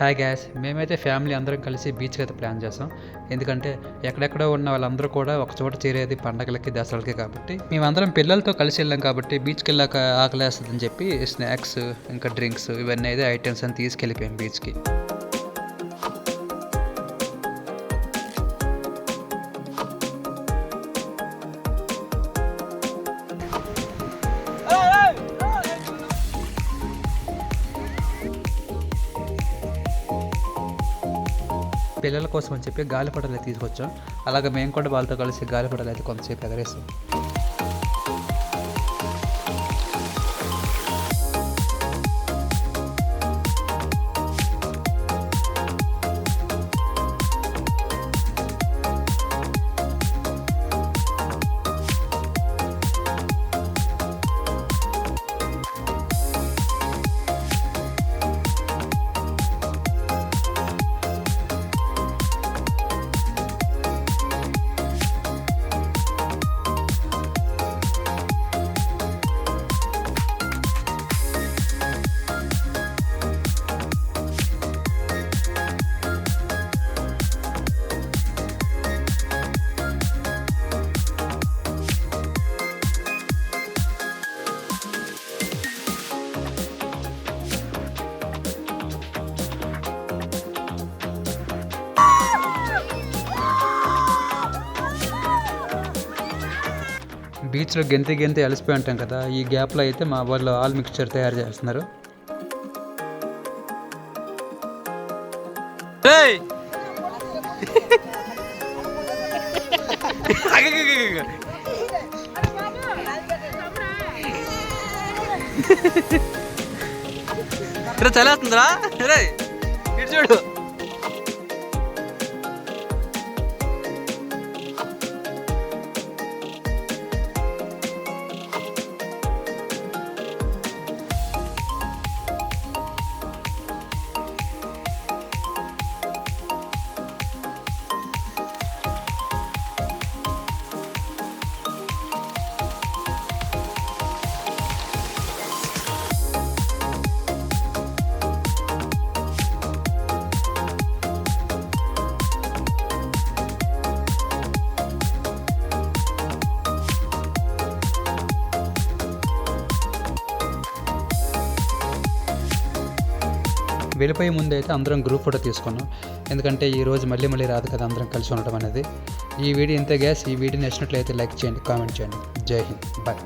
Hi gas, మేమైతే family అందరం కలిసి బీచ్కి అయితే ప్లాన్ చేస్తాం. ఎందుకంటే ఎక్కడెక్కడో ఉన్న వాళ్ళందరూ కూడా ఒక చోట చేరేది పండగలకి, దసరాలకి కాబట్టి మేమందరం పిల్లలతో కలిసి వెళ్ళాం కాబట్టి బీచ్కి వెళ్ళాక ఆకలేస్తుందని చెప్పి స్నాక్స్ ఇంకా డ్రింక్స్ ఇవన్నీ అయితే ఐటమ్స్ అని తీసుకెళ్ళిపోయాం బీచ్కి. పిల్లల కోసం అని చెప్పి గాలిపటాలు తీసుకొచ్చాం. అలాగే మేము కూడా వాళ్ళతో కలిసి గాలిపటాలు అయితే కొంతసేపు ఎగరేస్తాం. బీచ్లో గెంతి అలసిపోయి ఉంటాం కదా, ఈ గ్యాప్లో అయితే మా వాళ్ళు ఆల్ మిక్స్చర్ తయారు చేస్తున్నారు. చలేస్తుందిరా ఇటు చూడు. వెళ్ళిపోయే ముందు అయితే అందరం గ్రూప్ ఫోటో తీసుకున్నాం. ఎందుకంటే ఈరోజు మళ్ళీ రాదు కదా అందరం కలిసి ఉండడం అనేది. ఈ వీడియో ఇంతే గ్యాస్. ఈ వీడియో నచ్చినట్లయితే లైక్ చేయండి, కామెంట్ చేయండి. జై హింద్, బాయ్.